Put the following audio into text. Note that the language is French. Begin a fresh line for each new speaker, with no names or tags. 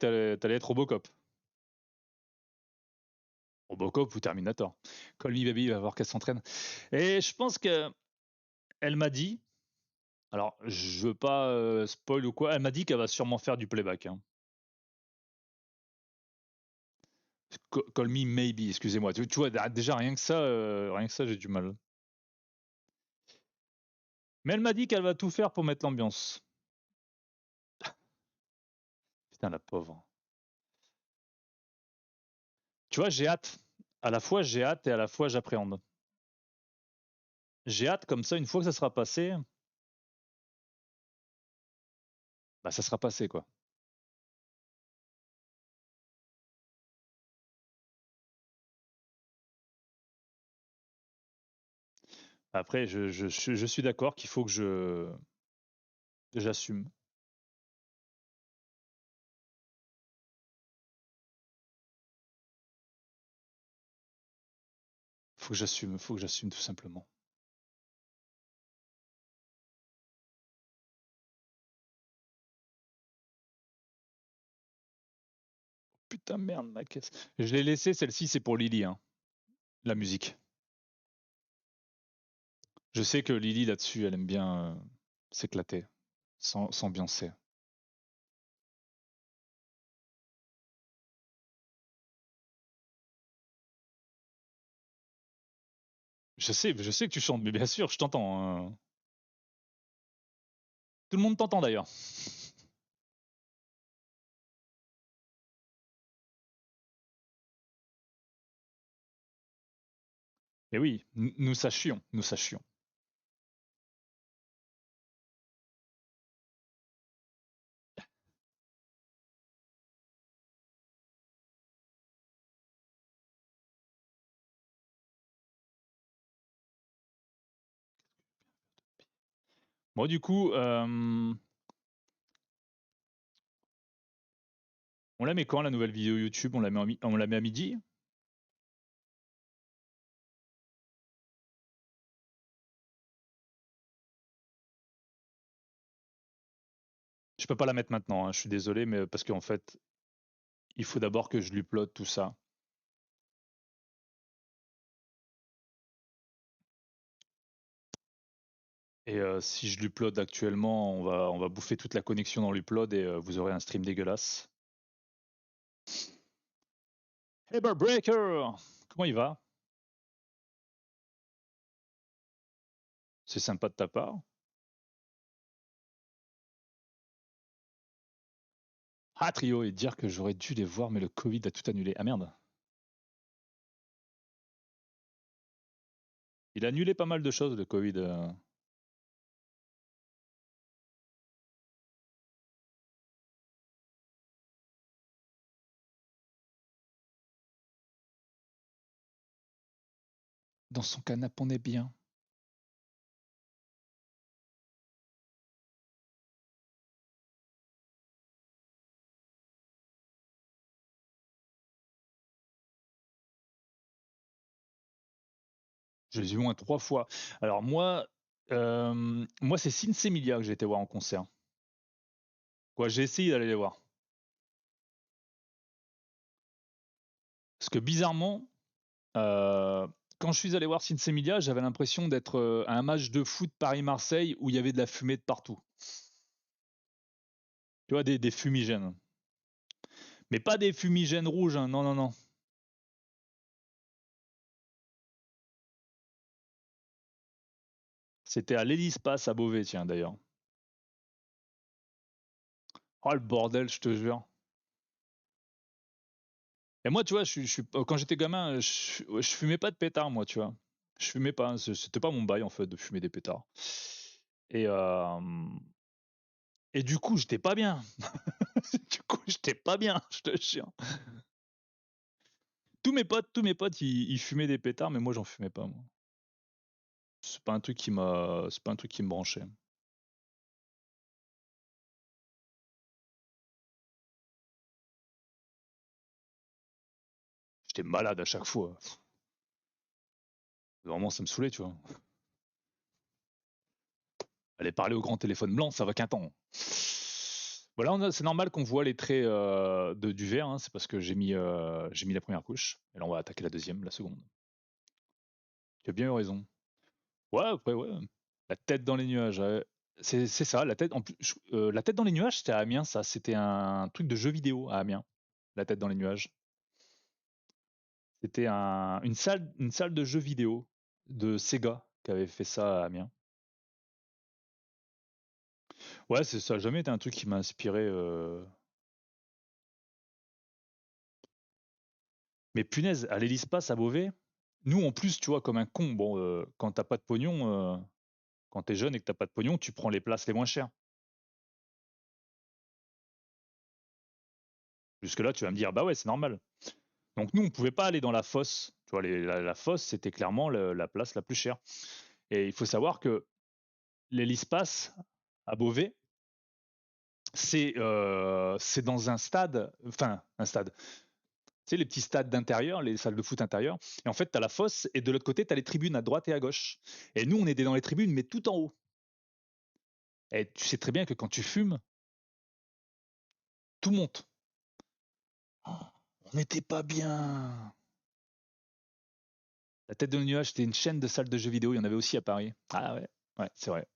t'allais être Robocop. Robocop ou Terminator. Call me baby, va voir qu'elle s'entraîne. Et je pense que elle m'a dit, alors je veux pas spoil ou quoi, elle m'a dit qu'elle va sûrement faire du playback. Hein. Call me maybe, excusez-moi. Tu vois, déjà rien que ça, j'ai du mal. Mais elle m'a dit qu'elle va tout faire pour mettre l'ambiance. Putain, la pauvre. Tu vois, j'ai hâte. À la fois, j'ai hâte et à la fois, j'appréhende. J'ai hâte comme ça, une fois que ça sera passé, bah ça sera passé quoi. Après, je suis d'accord qu'il faut que j'assume. Faut que j'assume tout simplement. Putain merde, ma caisse. Je l'ai laissé, celle-ci c'est pour Lily, hein, la musique. Je sais que Lily là-dessus, elle aime bien s'éclater, s'ambiancer. Je sais que tu chantes, mais bien sûr, je t'entends. Hein. Tout le monde t'entend d'ailleurs. Et oui, nous sachions, nous sachions. Moi, du coup, on la met quand la nouvelle vidéo YouTube? On la met à midi? Je peux pas la mettre maintenant, hein, je suis désolé, mais parce qu'en fait, il faut d'abord que je lui upload tout ça. Et si je l'upload actuellement, on va bouffer toute la connexion dans l'upload et vous aurez un stream dégueulasse. Hey Breaker! Comment il va? C'est sympa de ta part. Ah, Trio, et dire que j'aurais dû les voir, mais le Covid a tout annulé. Ah merde. Il a annulé pas mal de choses, le Covid. Dans son canapé, on est bien. Je les ai vu au moins 3 fois. Alors moi c'est Sinsemilia que j'ai été voir en concert. Quoi, j'ai essayé d'aller les voir. Parce que bizarrement, euh, quand je suis allé voir Sinsemilia, j'avais l'impression d'être à un match de foot Paris-Marseille où il y avait de la fumée de partout. Tu vois, des fumigènes. Mais pas des fumigènes rouges, hein. Non, non, non. C'était à l'Hélice-Pass à Beauvais, tiens, d'ailleurs. Oh, le bordel, je te jure. Et moi, tu vois, quand j'étais gamin, je fumais pas de pétard, moi, tu vois. Je fumais pas. Hein. C'était pas mon bail, en fait, de fumer des pétards. Et, euh, et du coup, j'étais pas bien. Du coup, j'étais pas bien, je te jure. Tous mes potes, ils fumaient des pétards, mais moi, j'en fumais pas, moi. C'est pas un truc qui me branchait. J'étais malade à chaque fois. Vraiment, ça me saoulait, tu vois. Aller parler au grand téléphone blanc, ça va qu'un temps. Voilà, c'est normal qu'on voit les traits du verre, hein, c'est parce que j'ai mis la première couche. Et là, on va attaquer la deuxième, la seconde. Tu as bien eu raison. Ouais, après, ouais. La tête dans les nuages, ouais. C'est ça, la tête. En plus, la tête dans les nuages, c'était à Amiens, ça. C'était un truc de jeu vidéo à Amiens. La tête dans les nuages. C'était une salle de jeux vidéo de Sega qui avait fait ça à Amiens. Ouais, ça a jamais été un truc qui m'a inspiré. Mais punaise, à l'Hélice-Pass à Beauvais, nous en plus, tu vois, comme un con, bon, quand t'as pas de pognon, quand t'es jeune et que t'as pas de pognon, tu prends les places les moins chères. Jusque-là, tu vas me dire, bah ouais, c'est normal. Donc nous, on pouvait pas aller dans la fosse. Tu vois, la fosse, c'était clairement la place la plus chère. Et il faut savoir que l'Hélice-Pass à Beauvais, c'est dans un stade, enfin un stade. Tu sais, les petits stades d'intérieur, les salles de foot intérieures. Et en fait, tu as la fosse et de l'autre côté, tu as les tribunes à droite et à gauche. Et nous, on était dans les tribunes, mais tout en haut. Et tu sais très bien que quand tu fumes, tout monte. Oh, on n'était pas bien. La tête de nuage, c'était une chaîne de salles de jeux vidéo. Il y en avait aussi à Paris. Ah ouais, ouais, c'est vrai.